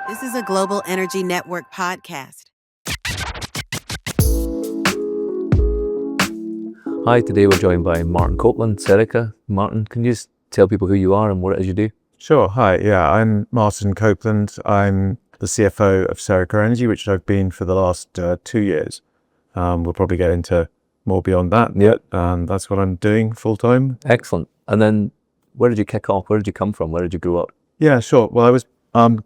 This is a Global Energy Network podcast. Hi, today we're joined by Martin Copeland, Serica. Martin, can you just tell people who you are and what it is you do? Sure. Hi. Yeah, I'm Martin Copeland. I'm the CFO of Serica Energy, which I've been for the last 2 years. We'll probably get into more beyond that. Yeah. That's what I'm doing full time. Excellent. And then where did you kick off? Where did you come from? Where did you grow up? Yeah, sure. Well, I was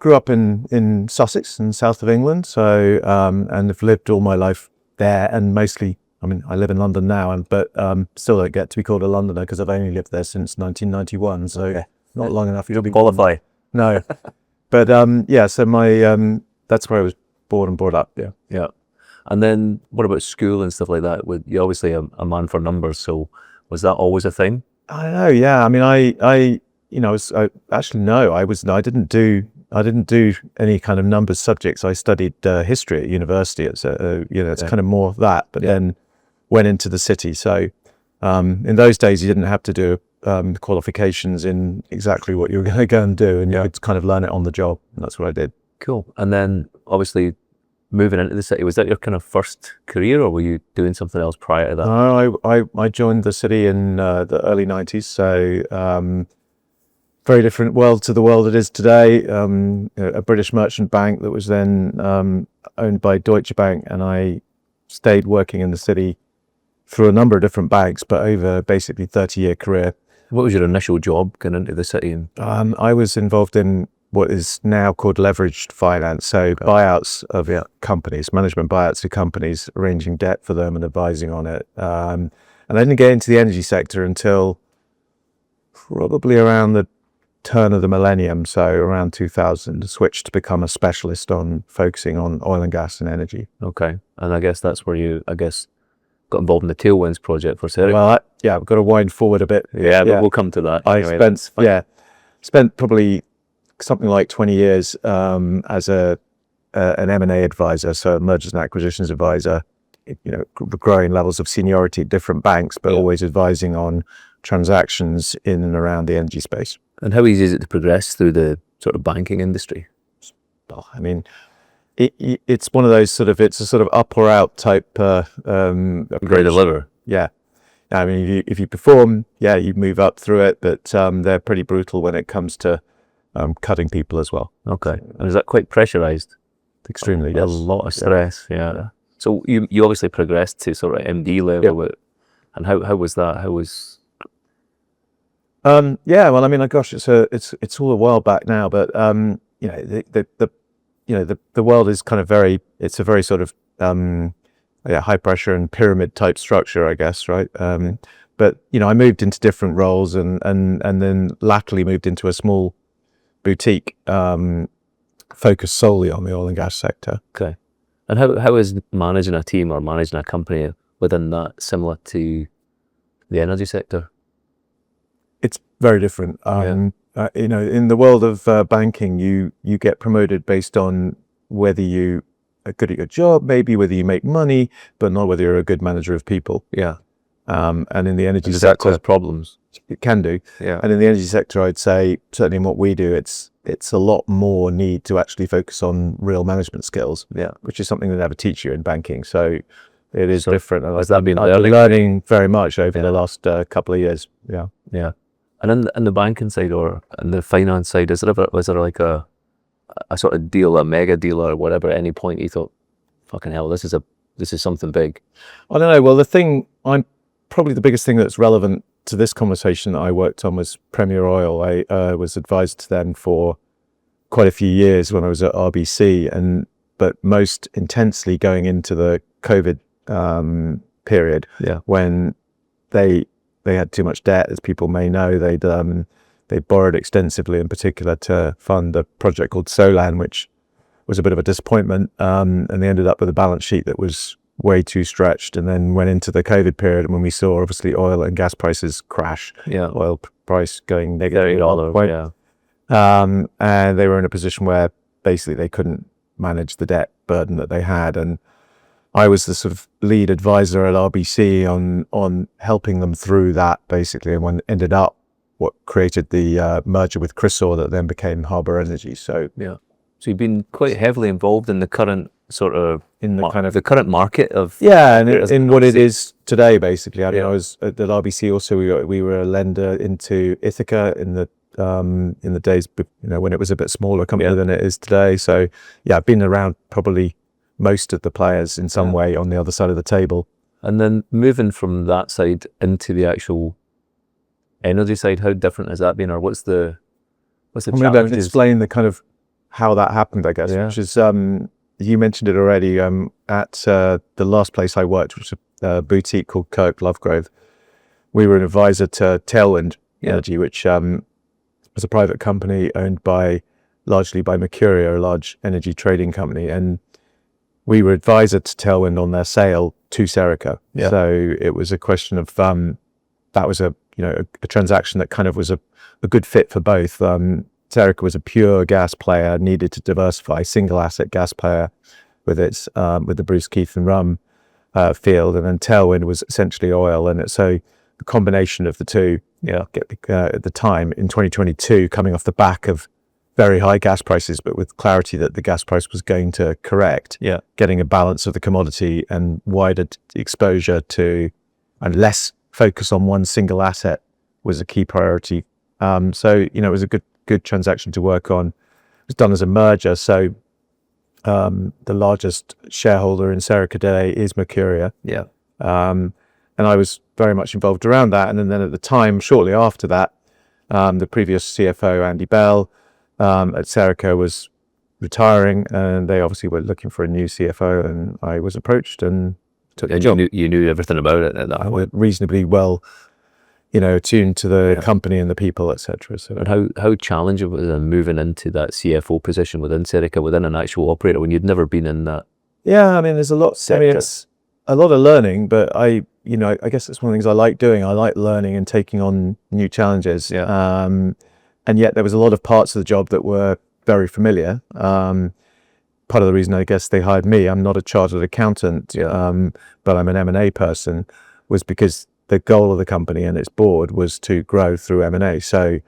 grew up in Sussex, in south of England. So and have lived all my life there, and mostly. I mean, I live in London now, but still don't get to be called a Londoner because I've only lived there since 1991. So. Okay. Not long enough. You don't qualify. No, but yeah. So my that's where I was born and brought up. Yeah. Yeah. And then what about school and stuff like that? You're obviously a man for numbers. So was that always a thing? I know. Yeah. I mean, I didn't do any kind of numbers subjects. I studied history at university. It's it's kind of more of that. But then went into the city. So in those days, you didn't have to do qualifications in exactly what you were going to go and do, and you could kind of learn it on the job, and that's what I did. Cool. And then obviously moving into the city, was that your kind of first career, or were you doing something else prior to that? No, I joined the city in the early 90s, so very different world to the world it is today. A British merchant bank that was then owned by Deutsche Bank, and I stayed working in the city through a number of different banks, but over basically 30-year career. What was your initial job going into the city? I was involved in what is now called leveraged finance, so buyouts of companies, management buyouts of companies, arranging debt for them and advising on it. And I didn't get into the energy sector until probably around the turn of the millennium, so around 2000, switched to become a specialist on focusing on oil and gas and energy. Okay, and I guess that's where you, got involved in the Tailwinds project for Serica. Well, I've got to wind forward a bit. Yeah, but we'll come to that. I spent probably something like 20 years as an M&A advisor, so a mergers and acquisitions advisor. Growing levels of seniority at different banks, but always advising on transactions in and around the energy space. And how easy is it to progress through the sort of banking industry? Well, I mean, it's one of those it's a sort of up or out type. Great deliver. Yeah. I mean, if you perform, you move up through it, but they're pretty brutal when it comes to cutting people as well. Okay. And is that quite pressurized? Extremely, A yes. lot of stress, yeah. So you obviously progressed to sort of MD level, and how was that? How was... Well, I mean, gosh, it's all a while back now, but the world is kind of it's a very sort of high pressure and pyramid type structure, I guess, right? But I moved into different roles and then latterly moved into a small boutique focused solely on the oil and gas sector. Okay. And how is managing a team or managing a company within that similar to the energy sector? It's very different. In the world of banking, you get promoted based on whether you are good at your job, maybe whether you make money, but not whether you're a good manager of people. Yeah. And in the energy does sector, that cause problems? It can do. Yeah. And in the energy sector, I'd say certainly in what we do, it's a lot more need to actually focus on real management skills. Yeah. Which is something they never teach you in banking. So it is different. Has that been I've been learning very much over the last couple of years. Yeah. Yeah. And in the banking side or in the finance side, was there like a sort of deal, a mega deal or whatever, at any point you thought, fucking hell, this is something big? I don't know. Well, probably the biggest thing that's relevant to this conversation that I worked on was Premier Oil. I was advised to them for quite a few years when I was at RBC, but most intensely going into the COVID period, when they had too much debt, as people may know. They borrowed extensively, in particular, to fund a project called Solan, which was a bit of a disappointment, and they ended up with a balance sheet that was way too stretched, and then went into the COVID period when we saw obviously oil and gas prices crash. Oil price going negative at one point. And they were in a position where basically they couldn't manage the debt burden that they had, and I was the sort of lead advisor at RBC on helping them through that, basically, and when ended up what created the merger with Chrysaor that then became Harbour Energy. So So you've been quite heavily involved in the current sort of the current market of and in what it is today, basically. I mean, Yeah. I was at the RBC also. We were a lender into Ithaca in the days, when it was a bit smaller company than it is today. So yeah, I've been around probably most of the players in some way on the other side of the table. And then moving from that side into the actual energy side, how different has that been, or what's the Maybe I can challenges? explain the kind of how that happened, I guess, which is, you mentioned it already, at the last place I worked, which was a boutique called Kirk Lovegrove. We were an advisor to Tailwind Energy, which was a private company owned largely by Mercuria, a large energy trading company. And we were advisor to Tailwind on their sale to Serica. So it was a question of, that was a transaction that kind of was a good fit for both. Serica was a pure gas player, needed to diversify, single asset gas player with the Bruce Keith and Rum field, and then Tailwind was essentially oil. And so the combination of the two, at the time in 2022, coming off the back of very high gas prices, but with clarity that the gas price was going to correct, getting a balance of the commodity and wider exposure to, and less focus on one single asset was a key priority. So it was a good transaction to work on. It was done as a merger. So the largest shareholder in Serica today is Mercuria. And I was very much involved around that. And then at the time, shortly after that, the previous CFO, Andy Bell, at Serica was retiring, and they obviously were looking for a new CFO, and I was approached and took the job. You knew everything about it at that I point. was reasonably well, attuned to the company and the people, etc. So, and how challenging was it moving into that CFO position within Serica, within an actual operator, when you'd never been in that? Yeah, I mean, there's a lot. Sector. I mean, it's a lot of learning, but I guess it's one of the things I like doing. I like learning and taking on new challenges. And yet there was a lot of parts of the job that were very familiar. Part of the reason I guess they hired me, I'm not a chartered accountant, but I'm an M&A person, was because the goal of the company and its board was to grow through M&A. So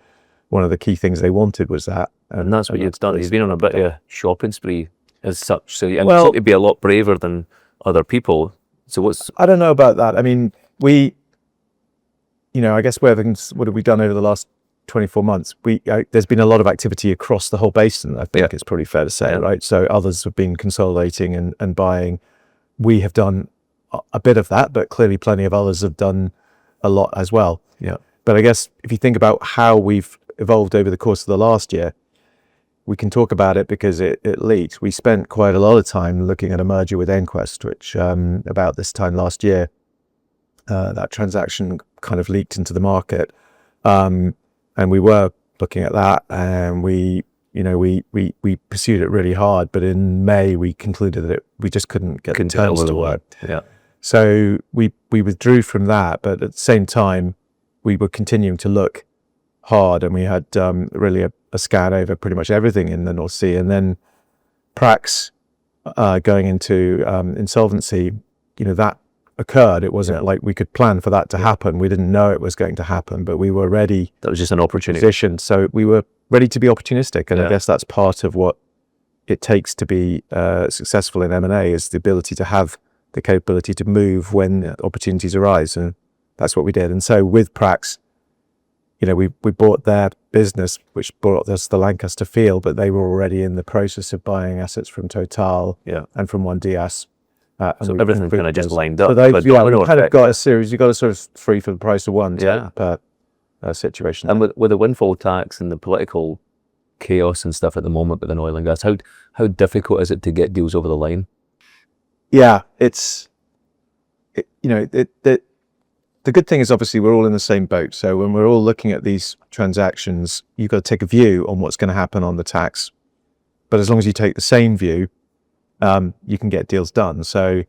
one of the key things they wanted was that. And that's what you've done. You've been on a bit of a shopping spree as such. So you'd be a lot braver than other people. So I don't know about that. I mean, I guess what have we done over the last 24 months? There's been a lot of activity across the whole basin, I think it's pretty fair to say, right? So others have been consolidating and buying. We have done a bit of that, but clearly plenty of others have done a lot as well. But I guess if you think about how we've evolved over the course of the last year, we can talk about it because it leaked. We spent quite a lot of time looking at a merger with Enquest, which about this time last year, that transaction kind of leaked into the market. And we were looking at that, and we pursued it really hard. But in May, we concluded that we just couldn't get the terms to work. So we withdrew from that, but at the same time, we were continuing to look hard, and we had really a scan over pretty much everything in the North Sea. And then Prax going into insolvency, that occurred. It wasn't like we could plan for that to happen. We didn't know it was going to happen, but we were ready. That was just an opportunity. So we were ready to be opportunistic, and I guess that's part of what it takes to be successful in M&A, is the ability to have the capability to move when opportunities arise, and that's what we did. And so with Prax, we bought their business, which brought us the Lancaster field, but they were already in the process of buying assets from Total and from OneDias. So everything kind of just lined up. So we kind of got a series. You got a sort of 3 for the price of 1 per situation. And with the windfall tax and the political chaos and stuff at the moment within oil and gas, how difficult is it to get deals over the line? Yeah, the good thing is obviously we're all in the same boat. So when we're all looking at these transactions, you've got to take a view on what's going to happen on the tax. But as long as you take the same view, you can get deals done. So,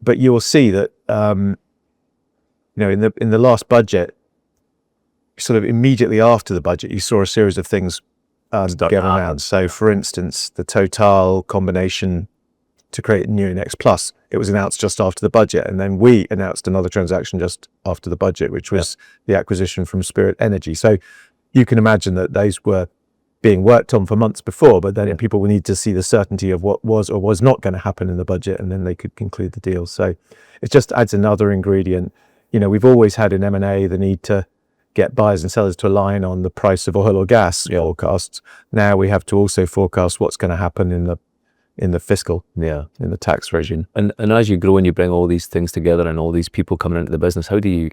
but you will see that in the last budget, sort of immediately after the budget, you saw a series of things get announced. So, for instance, the Total combination to create New Next Plus, it was announced just after the budget, and then we announced another transaction just after the budget, which was the acquisition from Spirit Energy. So, you can imagine that those were being worked on for months before, but then people will need to see the certainty of what was or was not going to happen in the budget, and then they could conclude the deal. So it just adds another ingredient. We've always had in M&A the need to get buyers and sellers to align on the price of oil or gas forecasts. Now we have to also forecast what's going to happen in the fiscal, in the tax regime. And as you grow and you bring all these things together and all these people coming into the business, how do you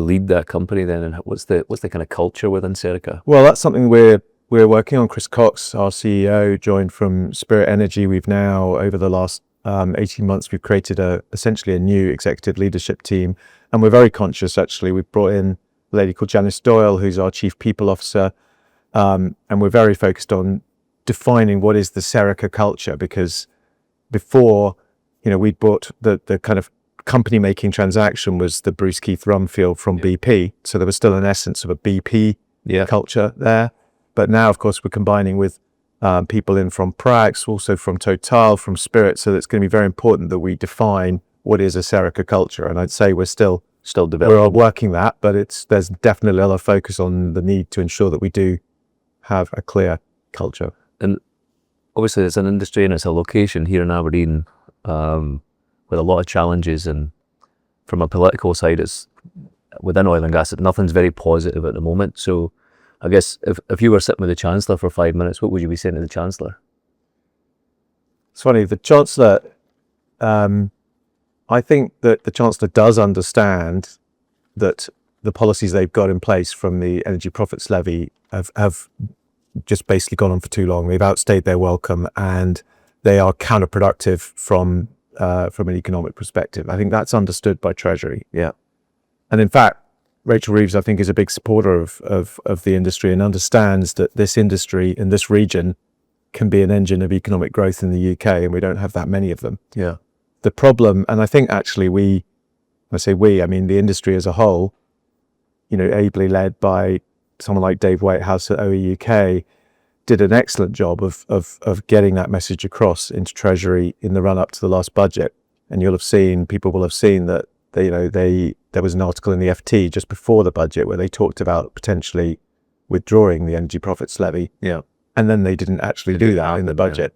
lead that company then, and what's the kind of culture within Serica? Well, that's something we're working on. Chris Cox, our CEO, joined from Spirit Energy. We've now, over the last 18 months, we've created essentially a new executive leadership team, and we're very conscious. Actually, we've brought in a lady called Janice Doyle, who's our chief people officer, and we're very focused on defining what is the Serica culture, because before, we'd bought the kind of company making transaction was the Bruce Keith Rum field from BP. So there was still an essence of a BP culture there. But now, of course, we're combining with people in from Prax, also from Total, from Spirit. So it's going to be very important that we define what is a Serica culture. And I'd say we're still developing. We're all working that, but there's definitely a lot of focus on the need to ensure that we do have a clear culture. And obviously it's an industry and it's a location here in Aberdeen with a lot of challenges, and from a political side, it's within oil and gas, nothing's very positive at the moment. So I guess if you were sitting with the Chancellor for 5 minutes, what would you be saying to the Chancellor? It's funny, the Chancellor, I think that the Chancellor does understand that the policies they've got in place from the Energy Profits Levy have just basically gone on for too long. They've outstayed their welcome, and they are counterproductive from an economic perspective. I think that's understood by Treasury. And in fact, Rachel Reeves, I think, is a big supporter of the industry and understands that this industry in this region can be an engine of economic growth in the UK, and we don't have that many of them. The problem, and I think actually when I say we, I mean the industry as a whole, ably led by someone like Dave Whitehouse at OE UK, did an excellent job of getting that message across into Treasury in the run up to the last budget. And people will have seen that there was an article in the FT just before the budget where they talked about potentially withdrawing the Energy Profits Levy. And then they didn't actually do that in the budget.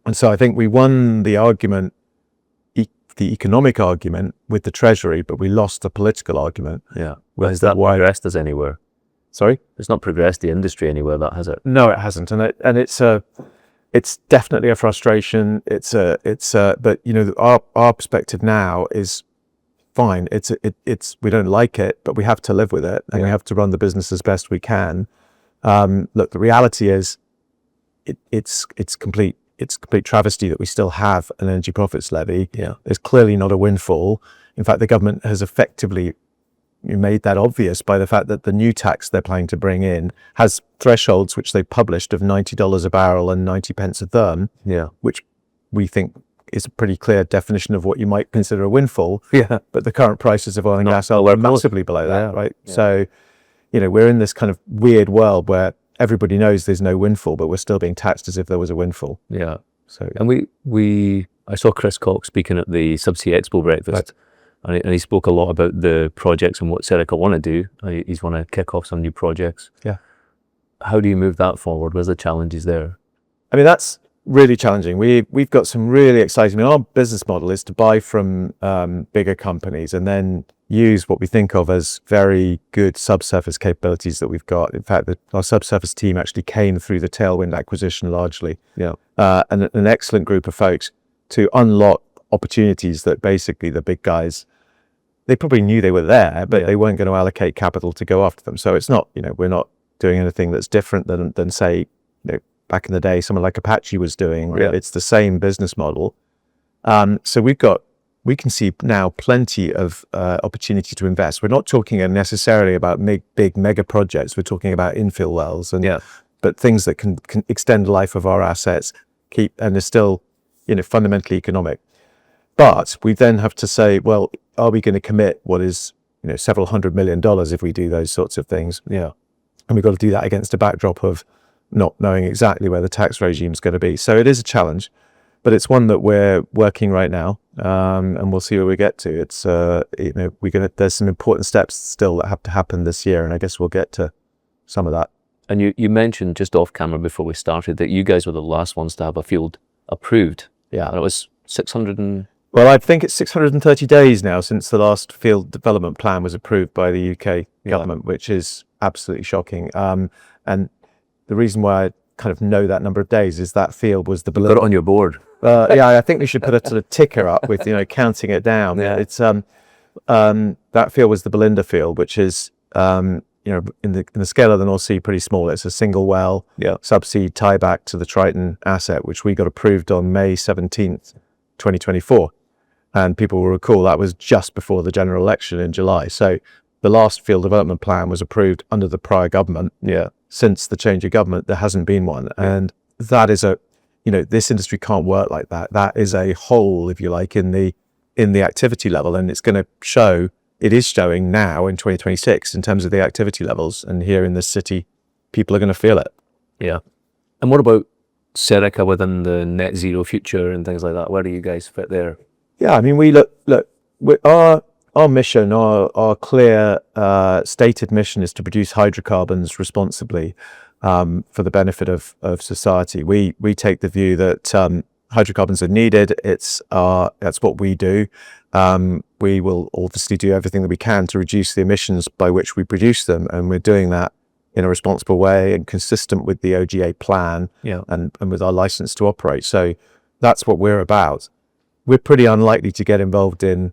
And so I think we won the argument, the economic argument with the Treasury, but we lost the political argument. Well, has that progressed us anywhere? Sorry? It's not progressed the industry anywhere, that has it? No, it hasn't. And it's definitely a frustration. But our perspective now is fine. We don't like it, but we have to live with it, and we have to run the business as best we can. Look, the reality is it's complete travesty that we still have an Energy Profits Levy. It's clearly not a windfall. In fact, the government has effectively made that obvious by the fact that the new tax they're planning to bring in has thresholds which they published of $90 a barrel and 90 pence a therm, which we think is a pretty clear definition of what you might consider a windfall. But the current prices of oil and gas are massively below that, right? So, we're in this kind of weird world where everybody knows there's no windfall, but we're still being taxed as if there was a windfall. So, and I saw Chris Cox speaking at the Subsea Expo breakfast. And he spoke a lot about the projects and what Serica want to do. He's want to kick off some new projects. How do you move that forward? Where's the challenges there? I mean, that's really challenging. We've got some really exciting. Our business model is to buy from bigger companies and then use what we think of as very good subsurface capabilities that we've got. In fact, our subsurface team actually came through the Tailwind acquisition largely. And an excellent group of folks to unlock opportunities that basically the big guys, they probably knew they were there, but they weren't going to allocate capital to go after them. So it's not, we're not doing anything that's different than say, back in the day, someone like Apache was doing. It's the same business model. So we can see now plenty of opportunity to invest. We're not talking necessarily about big mega projects. We're talking about infill wells but things that can extend the life of our assets, and are still, fundamentally economic. But we then have to say, well, are we going to commit what is, several $100 million if we do those sorts of things? And we've got to do that against a backdrop of not knowing exactly where the tax regime is going to be. So it is a challenge, but it's one that we're working right now, and we'll see where we get to. It's there's some important steps still that have to happen this year, and I guess we'll get to some of that. And you mentioned just off camera before we started that you guys were the last ones to have a field approved. Yeah. And it was 600 and... Well, I think it's 630 days now since the last field development plan was approved by the UK government, which is absolutely shocking. And the reason why I kind of know that number of days is that field was the... Got it on your board. Yeah, I think we should put a sort of ticker up with, counting it down. Yeah. It's that field was the Belinda field, which is, in the scale of the North Sea, pretty small. It's a single well, subsea tieback to the Triton asset, which we got approved on May 17th, 2024. And people will recall that was just before the general election in July. So the last field development plan was approved under the prior government. Yeah. Since the change of government, there hasn't been one. Yeah. And that is this industry can't work like that. That is a hole, if you like, in the activity level. And it's going to show, it is showing now in 2026 in terms of the activity levels. And here in this city, people are going to feel it. Yeah. And what about Serica within the net zero future and things like that? Where do you guys fit there? Yeah, I mean, we look. Our mission, our clear stated mission is to produce hydrocarbons responsibly for the benefit of society. We take the view that hydrocarbons are needed. That's what we do. We will obviously do everything that we can to reduce the emissions by which we produce them, and we're doing that in a responsible way and consistent with the OGA plan and with our license to operate. So that's what we're about. We're pretty unlikely to get involved in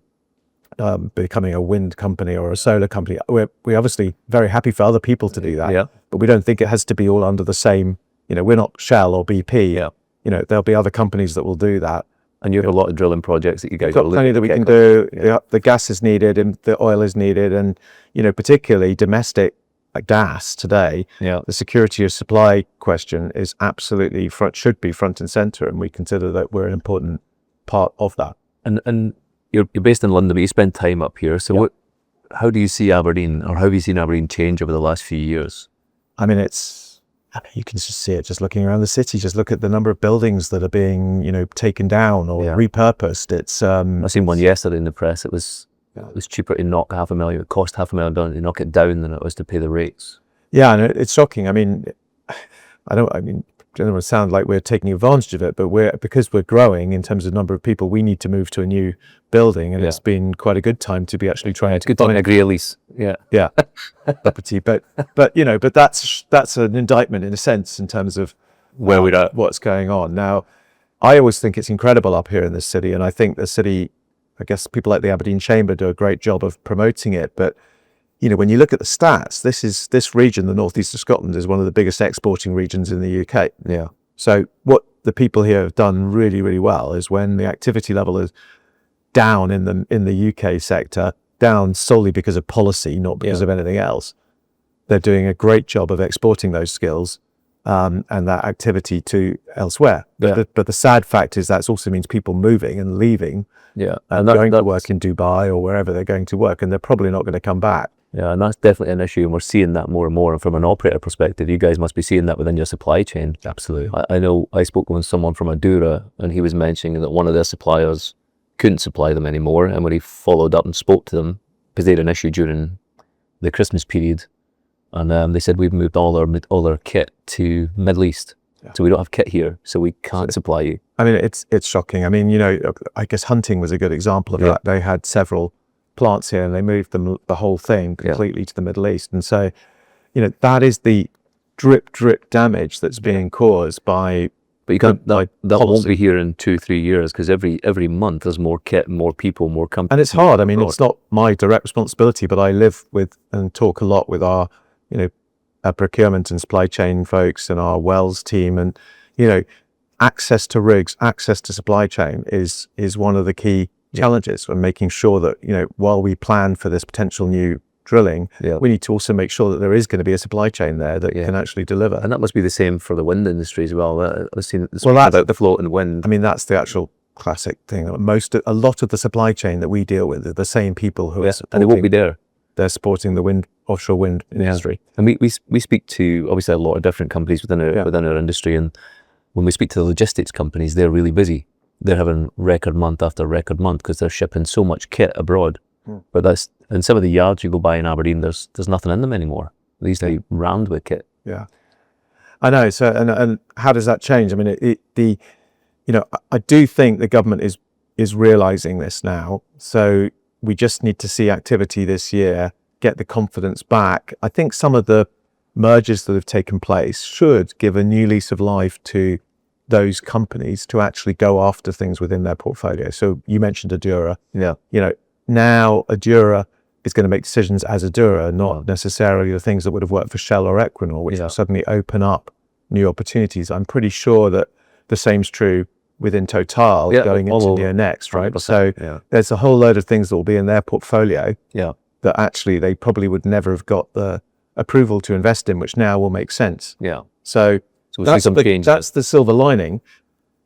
becoming a wind company or a solar company. We're obviously very happy for other people to do that, but we don't think it has to be all under the same, we're not Shell or BP. There'll be other companies that will do that. And you have a lot of drilling projects that you guys got plenty that we can do. The gas is needed and the oil is needed, and particularly domestic gas today. The security of supply question is absolutely should be front and center, and we consider that we're an important part of that. And you're based in London, but you spend time up here. So how do you see Aberdeen, or how have you seen Aberdeen change over the last few years? I mean, you can just see it just looking around the city. Just look at the number of buildings that are being, taken down or repurposed. It's I seen one yesterday in the press. It was cheaper to knock it cost $500,000 to knock it down than it was to pay the rates. Yeah, and it's shocking. I mean, I don't want to sound like we're taking advantage of it, but because we're growing in terms of number of people, we need to move to a new building, and it's been quite a good time to be actually trying to agree a lease. Property, but that's an indictment in a sense in terms of where we're at, what's going on now. I always think it's incredible up here in this city, and I think the city, I guess people like the Aberdeen Chamber do a great job of promoting it, but when you look at the stats, this region, the northeast of Scotland, is one of the biggest exporting regions in the UK. Yeah. So what the people here have done really, really well is when the activity level is down in the UK sector, down solely because of policy, not because of anything else, they're doing a great job of exporting those skills and that activity to elsewhere. But the sad fact is that also means people moving and leaving and going to work in Dubai or wherever they're going to work, and they're probably not going to come back. Yeah, and that's definitely an issue, and we're seeing that more and more. And from an operator perspective, you guys must be seeing that within your supply chain. Absolutely. I know I spoke with someone from Adura, and he was mentioning that one of their suppliers couldn't supply them anymore, and when he followed up and spoke to them, because they had an issue during the Christmas period, and they said, we've moved all our kit to Middle East, so we don't have kit here, so we can't supply you. I mean, it's shocking. I mean, I guess hunting was a good example of that. They had several plants here, and they moved the whole thing completely to the Middle East, and so that is the drip damage that's being caused by. But you can't. That won't be here in 2-3 years, because every month there's more kit, more people, more companies. And it's hard. I mean, it's not my direct responsibility, but I live with and talk a lot with our our procurement and supply chain folks and our wells team, and access to rigs, access to supply chain is one of the key challenges, and making sure that while we plan for this potential new drilling, we need to also make sure that there is going to be a supply chain there that can actually deliver. And that must be the same for the wind industry as well. I've seen about the floating wind. I mean, that's the actual classic thing. A lot of the supply chain that we deal with are the same people who are supporting, and they won't be there. They're supporting the offshore wind industry. And we speak to obviously a lot of different companies within our industry, and when we speak to the logistics companies, they're really busy. They're having record month after record month because they're shipping so much kit abroad. But that's in some of the yards you go by in Aberdeen, there's nothing in them anymore. They used to be rammed with kit. Yeah. I know. So, and how does that change? I mean, I do think the government is realizing this now. So we just need to see activity this year, get the confidence back. I think some of the mergers that have taken place should give a new lease of life to those companies to actually go after things within their portfolio. So you mentioned Adura. Yeah. Now Adura is going to make decisions as Adura, not necessarily the things that would have worked for Shell or Equinor, which will suddenly open up new opportunities. I'm pretty sure that the same's true within Total going into next, right? So there's a whole load of things that will be in their portfolio that actually they probably would never have got the approval to invest in, which now will make sense. Yeah. So that's the silver lining.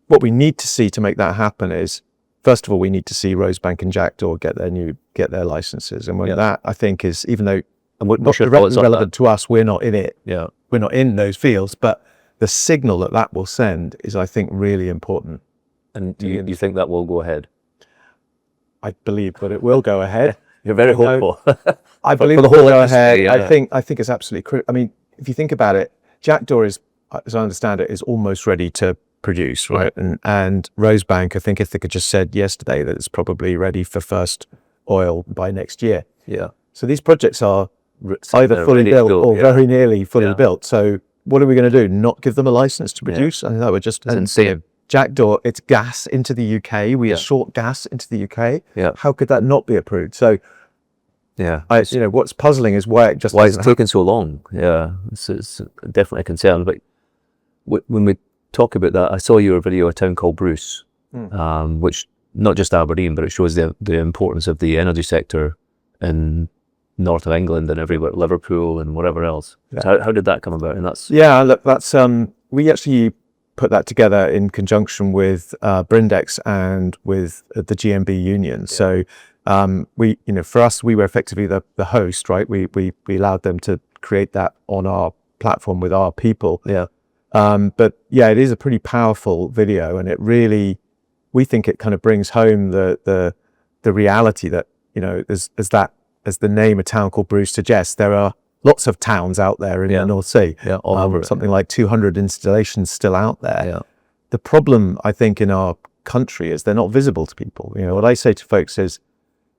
What we need to see to make that happen is, first of all, we need to see Rosebank and Jackdaw get their licenses, and when that, I think, is, even though not relevant to us, we're not in it. Yeah, we're not in those fields, but the signal that will send is, I think, really important. And do you think that will go ahead? I believe that it will go ahead. You're very hopeful. I believe it will go ahead. Yeah. I think it's absolutely critical. I mean, if you think about it, Jackdaw is, as I understand it, is almost ready to produce, right? And Rosebank, I think Ithaca just said yesterday that it's probably ready for first oil by next year. Yeah. So these projects are either fully built or very nearly fully built. So what are we going to do? Not give them a license to produce? I think that would just... It's insane. Jackdaw, it's gas into the UK. We are short gas into the UK. Yeah. How could that not be approved? So, what's puzzling is why it's taken so long. Yeah, it's definitely a concern. But when we talk about that, I saw your video, a town called Bruce, which not just Aberdeen, but it shows the importance of the energy sector in north of England and everywhere, Liverpool and whatever else. Yeah. So how did that come about? And that's we actually put that together in conjunction with Brindex and with the GMB union. Yeah. So for us, we were effectively the host, right? We allowed them to create that on our platform with our people. Yeah. But it is a pretty powerful video, and it really, we think it kind of brings home the reality that, as the name a town called Bruce suggests, there are lots of towns out there in the North Sea. Yeah, something like 200 installations still out there. Yeah. The problem, I think, in our country is they're not visible to people. What I say to folks is,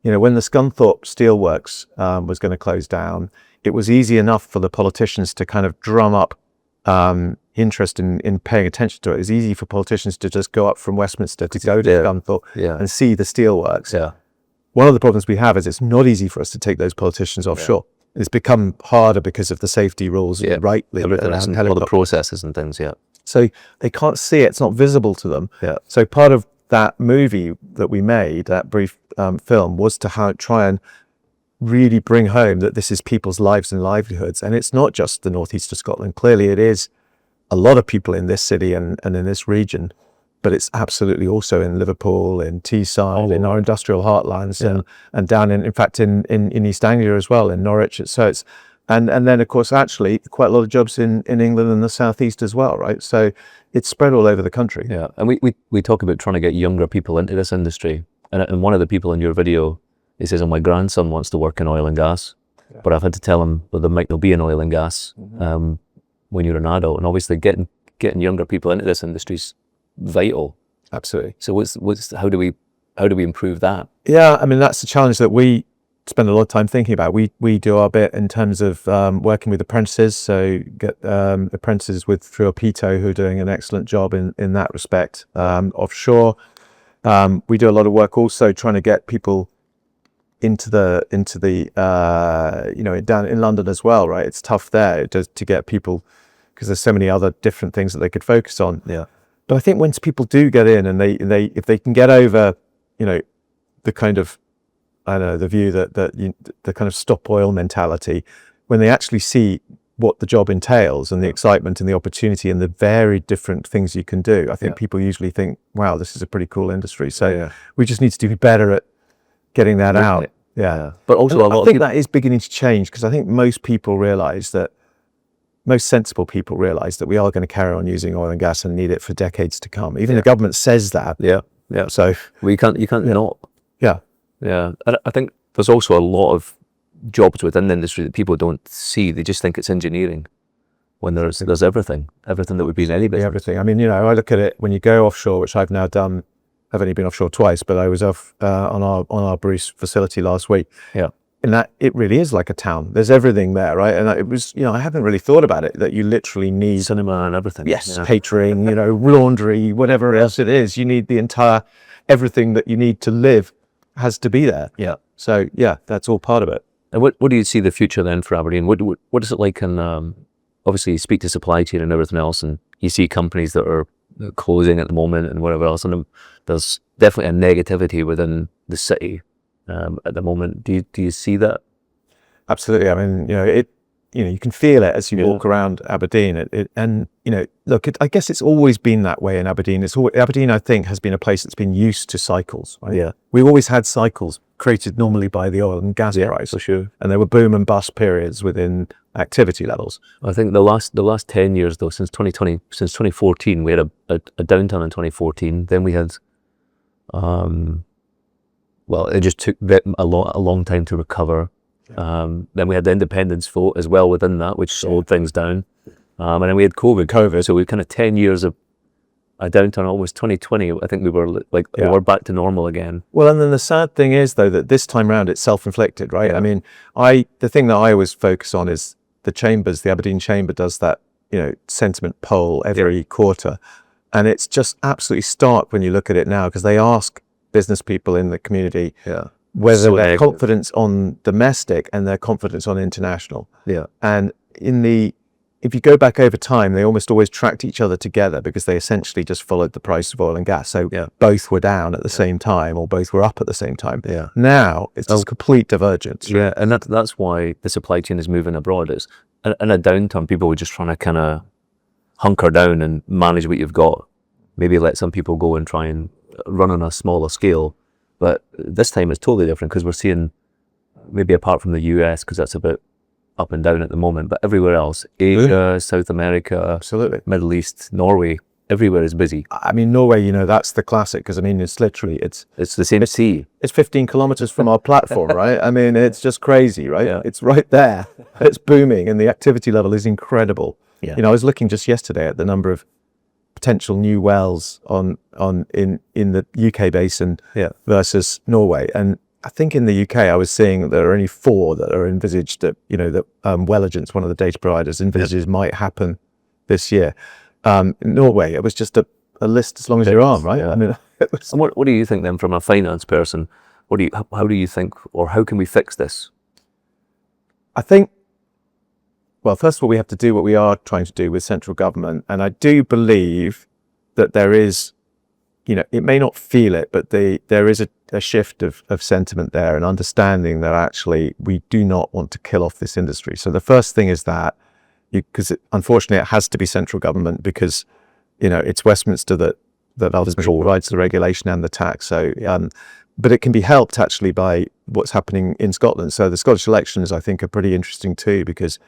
when the Scunthorpe Steelworks was going to close down, it was easy enough for the politicians to kind of drum up interest in paying attention to it. It's easy for politicians to just go up from Westminster to go to Scunthorpe and see the steelworks. Yeah. One of the problems we have is it's not easy for us to take those politicians offshore. It's become harder because of the safety rules, rightly. And all the processes and things, So they can't see it. It's not visible to them. Yeah. So part of that movie that we made, that brief film, was to try and really bring home that this is people's lives and livelihoods. And it's not just the northeast of Scotland. Clearly it is a lot of people in this city and in this region, but it's absolutely also in Liverpool, in Teesside, in our industrial heartlands, and down in East Anglia as well, in Norwich. So it's, and then of course, actually quite a lot of jobs in England and the southeast as well, right? So it's spread all over the country. Yeah, and we talk about trying to get younger people into this industry. And one of the people in your video, he says, my grandson wants to work in oil and gas, but I've had to tell him that there might not be in oil and gas when you're an adult. And obviously getting younger people into this industry is vital. Absolutely. So how do we improve that? Yeah, I mean, that's the challenge that we spend a lot of time thinking about. We do our bit in terms of working with apprentices, so get apprentices through Opito who are doing an excellent job in that respect. Offshore, we do a lot of work also trying to get people into the down in London as well, right? It's tough there to get people because there's so many other different things that they could focus on. Yeah. But I think once people do get in and if they can get over, the kind of, the view that the kind of stop oil mentality, when they actually see what the job entails and the excitement and the opportunity and the varied different things you can do, I think people usually think, wow, this is a pretty cool industry. So we just need to be better at getting that out. Yeah. But also I think that is beginning to change, because I think most sensible people realize that we are going to carry on using oil and gas and need it for decades to come. Even the government says that. Yeah. Yeah. So you can't not. Yeah. Yeah. I think there's also a lot of jobs within the industry that people don't see. They just think it's engineering. when there's everything that would be in any business. Everything. I mean, I look at it when you go offshore, which I've now done. I've only been offshore twice, but I was off on our Bruce facility last week. Yeah. And that it really is like a town. There's everything there, right? And it was, I haven't really thought about it, that you literally need Cinema and everything. Yes, catering, laundry, whatever else it is. You need everything that you need to live has to be there. Yeah. So yeah, that's all part of it. And what do you see the future then for Aberdeen? What is it like? And obviously you speak to supply chain and everything else, and you see companies that are closing at the moment and whatever else, and there's definitely a negativity within the city at the moment. Do you see that? Absolutely. I mean, you can feel it as you walk around Aberdeen. Look, I guess it's always been that way in Aberdeen. Aberdeen, I think, has been a place that's been used to cycles. Right? Yeah. We've always had cycles created normally by the oil and gas price. For sure. And there were boom and bust periods within activity levels. I think the last 10 years though, since 2014, we had a downturn in 2014. Then we had, it just took a long time to recover. Then we had the independence vote as well within that, which slowed things down. And then we had COVID. So we kind of 10 years of a downturn. Almost 2020, I think we were we're back to normal again. Well, and then the sad thing is though that this time round it's self-inflicted, right? Yeah. I mean, the thing that I always focus on is the Aberdeen Chamber does that, sentiment poll every quarter, and it's just absolutely stark when you look at it now, because they ask business people in the community whether their confidence on domestic and their confidence on international. Yeah. And if you go back over time, they almost always tracked each other together, because they essentially just followed the price of oil and gas. So both were down at the same time, or both were up at the same time. Yeah. Now it's just complete divergence. Yeah, and that's why the supply chain is moving abroad. It's in a downturn, people were just trying to kind of hunker down and manage what you've got. Maybe let some people go and try and run on a smaller scale. But this time it's totally different, because we're seeing, maybe apart from the US, because that's a bit up and down at the moment, but everywhere else, Asia, South America, absolutely, Middle East, Norway, everywhere is busy. I mean, Norway, that's the classic, because I mean, it's literally, it's the same sea. It's 15 kilometers from our platform, right? I mean, it's just crazy, right? Yeah. It's right there. It's booming, and the activity level is incredible. Yeah. I was looking just yesterday at the number of potential new wells in the UK basin versus Norway, and I think in the UK, I was seeing that there are only 4 that are envisaged that, that Welligence, one of the data providers, envisages might happen this year. In Norway, it was just a list as long as your arm, right? Yeah. I mean, And what do you think then, from a finance person? How do you think, or how can we fix this? I think, well, first of all, we have to do what we are trying to do with central government. And I do believe that there is, it may not feel it, but there is a shift of sentiment there, and understanding that actually we do not want to kill off this industry. So the first thing is that, because unfortunately it has to be central government, because it's Westminster that ultimately provides the regulation and the tax. So but it can be helped actually by what's happening in Scotland. So the Scottish elections, I think, are pretty interesting too, because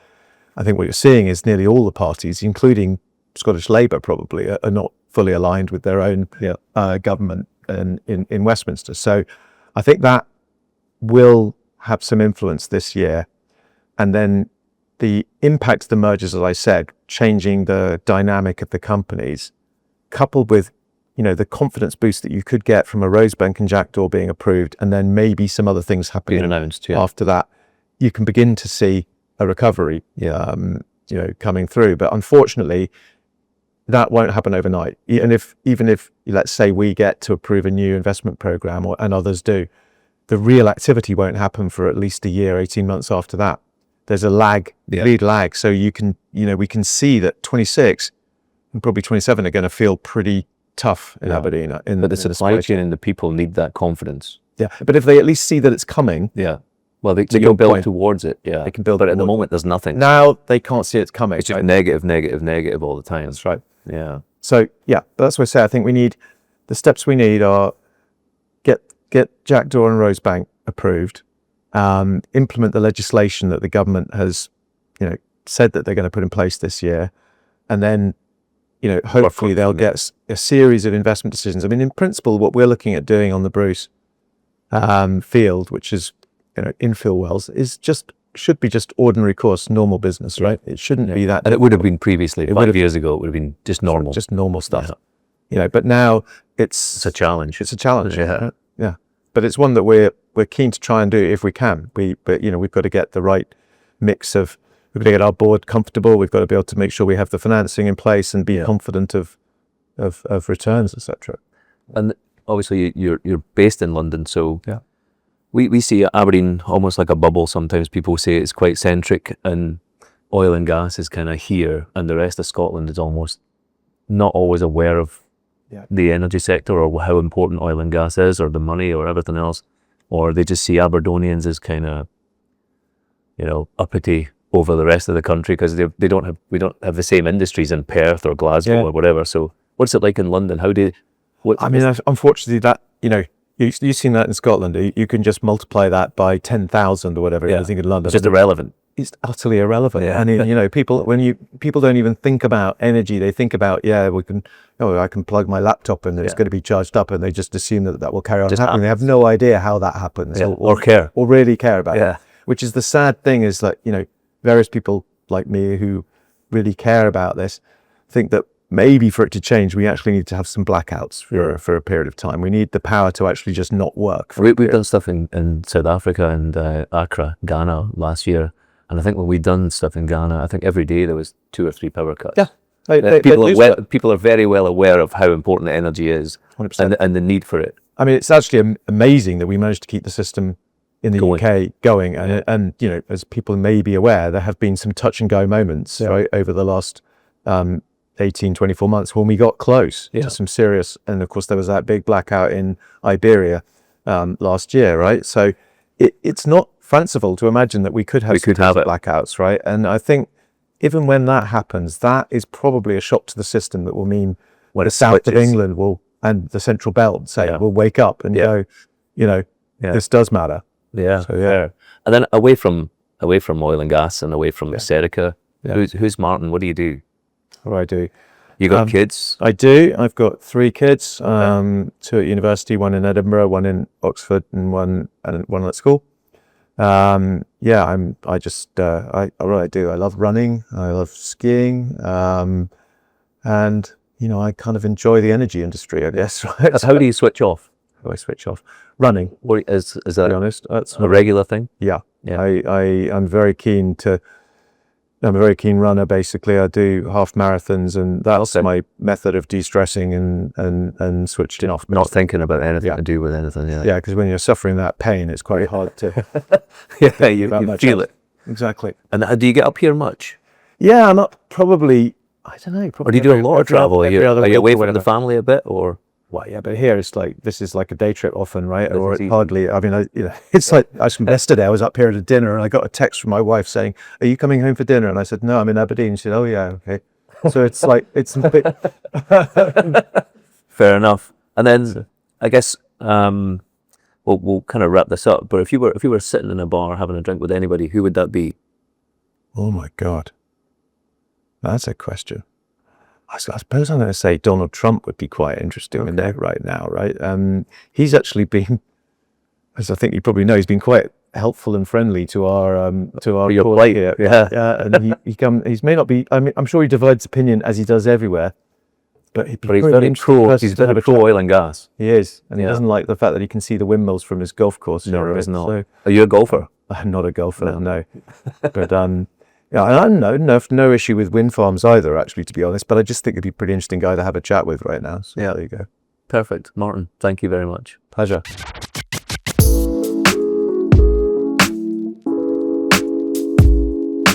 I think what you're seeing is nearly all the parties, including Scottish Labour probably, are not fully aligned with their own government in Westminster. So I think that will have some influence this year. And then the impact of the mergers, as I said, changing the dynamic of the companies, coupled with the confidence boost that you could get from a Rosebank and Jackdaw being approved, and then maybe some other things happening being announced after that, you can begin to see a recovery coming through. But unfortunately, that won't happen overnight. Even if let's say we get to approve a new investment program, and others do, the real activity won't happen for at least a year, 18 months after that. There's a lead lag. So we can see that 26 and probably 27 are going to feel pretty tough in Aberdeen. But the supply chain and the people need that confidence. Yeah, but if they at least see that it's coming, well, they can build towards it. Yeah, they can build. But at the moment, there's nothing. Now they can't see it's coming. It's just negative all the time. That's right. Yeah. So but that's what I say. I think the steps we need are get Jackdaw and Rosebank approved, implement the legislation that the government has, said that they're going to put in place this year, and then, hopefully they'll get a series of investment decisions. I mean, in principle, what we're looking at doing on the Bruce field, which is infill wells, is just should be just ordinary course, normal business, right? It shouldn't be that. And it would have been previously, 5 years ago, it would have been just normal. Just normal stuff. But now It's a challenge. It's a challenge. Yeah. Yeah. But it's one that we're keen to try and do if we can. But we've got to get the right mix of, we've got to get our board comfortable. We've got to be able to make sure we have the financing in place and be confident of returns, etc. And obviously you're based in London, so we see Aberdeen almost like a bubble. Sometimes people say it's quite centric and oil and gas is kind of here, and the rest of Scotland is almost not always aware of the energy sector or how important oil and gas is, or the money or everything else, or they just see Aberdonians as kind of, uppity over the rest of the country because we don't have the same industries in Perth or Glasgow or whatever. So what's it like in London? Unfortunately, that you've seen that in Scotland. You can just multiply that by 10,000 or whatever. I think in London, it's just irrelevant. It's utterly irrelevant. And people don't even think about energy. They think about I can plug my laptop and it's going to be charged up, and they just assume that will carry on happening. They have no idea how that happens or care or really care about it. Which is the sad thing, is that various people like me who really care about this think that maybe for it to change, we actually need to have some blackouts for a period of time. We need the power to actually just not work. We've done stuff in South Africa and Accra, Ghana last year. And I think when we've done stuff in Ghana, I think every day there was 2 or 3 power cuts. People are very well aware of how important energy is 100%. And the need for it. I mean, it's actually amazing that we managed to keep the system in the UK going. And as people may be aware, there have been some touch and go moments right over the last 18, 24 months when we got close to some serious, and of course there was that big blackout in Iberia last year, right? So it's not fanciful to imagine that we could have blackouts, right? And I think even when that happens, that is probably a shock to the system that will mean the south of England and the central belt will wake up and go, this does matter. And then away from oil and gas and away from Serica, who's Martin? What do you do? What do I do? You got kids? I do. I've got 3 kids, 2 at university, 1 in Edinburgh, 1 in Oxford, and one at school. What do I do? I love running. I love skiing. And I kind of enjoy the energy industry, I guess. Right? How do you switch off? How do I switch off? Running. Is that, to be honest, that's a regular thing? Yeah. I'm a very keen runner, basically. I do half marathons, and that's my method of de-stressing and switching off. Not thinking about anything to do with anything. Yeah, because when you're suffering that pain, it's quite hard to you feel it. Exactly. And do you get up here much? Yeah, I'm up probably, I don't know. Or do you do a lot of travel? Are you away from the family a bit, or? Well, yeah, but here it's like, this is like a day trip often, right? Or hardly, it's like, yesterday I was up here at a dinner and I got a text from my wife saying, "Are you coming home for dinner?" And I said, "No, I'm in Aberdeen." She said, "Oh yeah, okay." So it's like, it's a bit... Fair enough. And then I guess we'll kind of wrap this up, but if you were sitting in a bar having a drink with anybody, who would that be? Oh my God. That's a question. I suppose I'm going to say Donald Trump would be quite interesting in there right now, right? He's actually been, as I think you probably know, he's been quite helpful and friendly to our your plight here. And he may not be. I mean, I'm sure he divides opinion as he does everywhere, but he's very pro. He's very pro oil and gas. He is, and he doesn't like the fact that he can see the windmills from his golf course. No, he's not. So, are you a golfer? I'm not a golfer, no. But I no issue with wind farms either, actually, to be honest. But I just think it'd be a pretty interesting guy to have a chat with right now. So there you go. Perfect. Martin, thank you very much. Pleasure.